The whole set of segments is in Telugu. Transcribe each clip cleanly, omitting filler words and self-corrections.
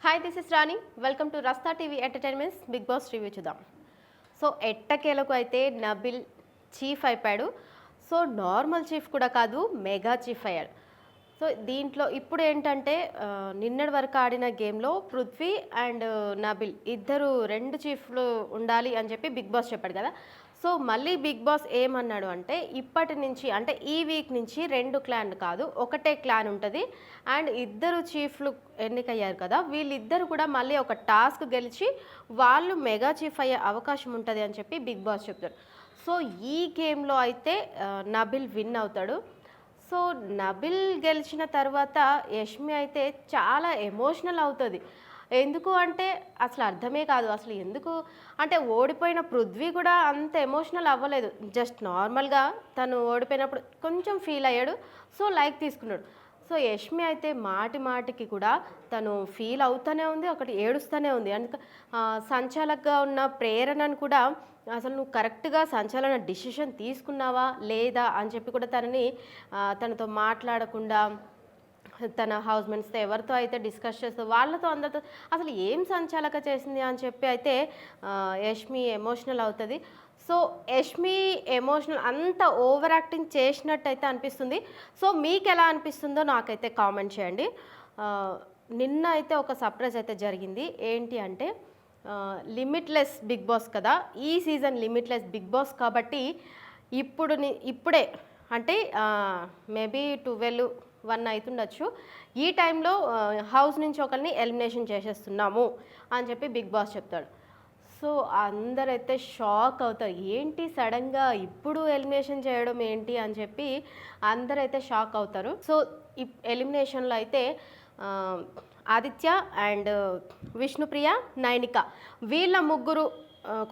Hi this is Rani welcome to Rasta TV entertainments Bigg Boss review చూద్దాం. సో ఎట్టకేలకు అయితే నబిల్ చీఫ్ అయిపోయాడు. సో నార్మల్ చీఫ్ కూడా కాదు, మెగా చీఫ్ అయ్యాడు. సో దీంట్లో ఇప్పుడు ఏంటంటే నిన్నటి వరకు ఆడిన గేమ్లో పృథ్వీ అండ్ నబిల్ ఇద్దరు రెండు చీఫ్లు ఉండాలి అని చెప్పి బిగ్ బాస్ చెప్పాడు కదా. సో మళ్ళీ బిగ్ బాస్ ఏమన్నాడు అంటే ఇప్పటి నుంచి అంటే ఈ వీక్ నుంచి రెండు క్లాన్ కాదు ఒకటే క్లాన్ ఉంటుంది అండ్ ఇద్దరు చీఫ్లు ఎన్నికయ్యారు కదా, వీళ్ళిద్దరు కూడా మళ్ళీ ఒక టాస్క్ గెలిచి వాళ్ళు మెగా చీఫ్ అయ్యే అవకాశం ఉంటుంది అని చెప్పి బిగ్ బాస్ చెప్తారు. సో ఈ గేమ్లో అయితే నబిల్ విన్ అవుతాడు. సో నబిల్ గెలిచిన తర్వాత యష్మి అయితే చాలా ఎమోషనల్ అవుతుంది. ఎందుకు అంటే అసలు అర్థమే కాదు. అసలు ఎందుకు అంటే ఓడిపోయిన పృథ్వీ కూడా అంత ఎమోషనల్ అవ్వలేదు. జస్ట్ నార్మల్గా తను ఓడిపోయినప్పుడు కొంచెం ఫీల్ అయ్యాడు. సో లైక్ తీసుకున్నాడు. సో యష్మి అయితే మాటి మాటికి కూడా తను ఫీల్ అవుతూనే ఉంది, ఒకటి ఏడుస్తూనే ఉంది. అందుకే సంచాలకుగా ఉన్న ప్రేరణను కూడా అసలు నువ్వు కరెక్ట్గా సంచలన డిసిషన్ తీసుకున్నావా లేదా అని చెప్పి కూడా తనతో మాట్లాడకుండా తన హౌస్మెంట్స్తో ఎవరితో అయితే డిస్కస్ చేస్తూ వాళ్ళతో అందరితో అసలు ఏం సంచాలక చేసింది అని చెప్పి అయితే యష్మి ఎమోషనల్ అవుతుంది. సో యష్మి ఎమోషనల్ అంత ఓవర్ యాక్టింగ్ చేసినట్టు అయితే అనిపిస్తుంది. సో మీకు ఎలా అనిపిస్తుందో నాకైతే కామెంట్ చేయండి. నిన్న అయితే ఒక సర్ప్రైజ్ అయితే జరిగింది. ఏంటి అంటే లిమిట్లెస్ బిగ్ బాస్ కదా, ఈ సీజన్ లిమిట్లెస్ బిగ్ బాస్ కాబట్టి ఇప్పుడే అంటే మేబీ 12-1 అవుతుండొచ్చు, ఈ టైంలో హౌస్ నుంచి ఒకరిని ఎలిమినేషన్ చేసేస్తున్నాము అని చెప్పి బిగ్ బాస్ చెప్తాడు. సో అందరైతే షాక్ అవుతారు. ఏంటి సడన్గా ఇప్పుడు ఎలిమినేషన్ చేయడం ఏంటి అని చెప్పి అందరైతే షాక్ అవుతారు. సో ఎలిమినేషన్లో అయితే ఆదిత్య అండ్ విష్ణుప్రియ, నైనిక వీళ్ళ ముగ్గురు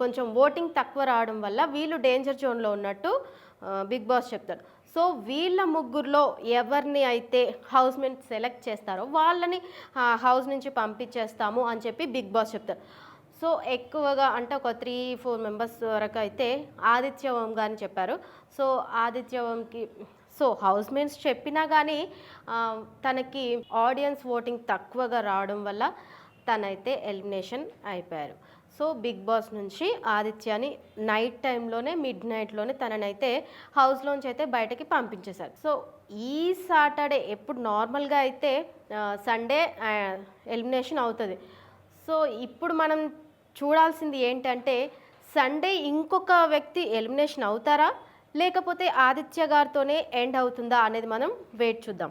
కొంచెం ఓటింగ్ తక్కువ రావడం వల్ల వీళ్ళు డేంజర్ జోన్లో ఉన్నట్టు బిగ్ బాస్ చెప్తారు. సో వీళ్ళ ముగ్గురులో ఎవరిని అయితే హౌస్మేట్ సెలెక్ట్ చేస్తారో వాళ్ళని హౌస్ నుంచి పంపించేస్తాము అని చెప్పి బిగ్ బాస్ చెప్తారు. సో ఎక్కువగా అంటే ఒక 3-4 మెంబర్స్ వరకు అయితే ఆదిత్య ఓం గారిని చెప్పారు. సో ఆదిత్య ఓంకి సో హౌస్మేట్స్ చెప్పినా కానీ తనకి ఆడియన్స్ ఓటింగ్ తక్కువగా రావడం వల్ల తనైతే ఎలిమినేషన్ అయిపోయారు. సో బిగ్ బాస్ నుంచి ఆదిత్యని నైట్ టైంలోనే మిడ్ నైట్లోనే తననైతే హౌస్లోంచి అయితే బయటకి పంపించేశారు. సో ఈ సాటర్డే ఎప్పుడు నార్మల్గా అయితే సండే ఎలిమినేషన్ అవుతుంది. సో ఇప్పుడు మనం చూడాల్సింది ఏంటంటే సండే ఇంకొక వ్యక్తి ఎలిమినేషన్ అవుతారా లేకపోతే ఆదిత్య గారితోనే ఎండ్ అవుతుందా అనేది మనం వెయిట్ చూద్దాం.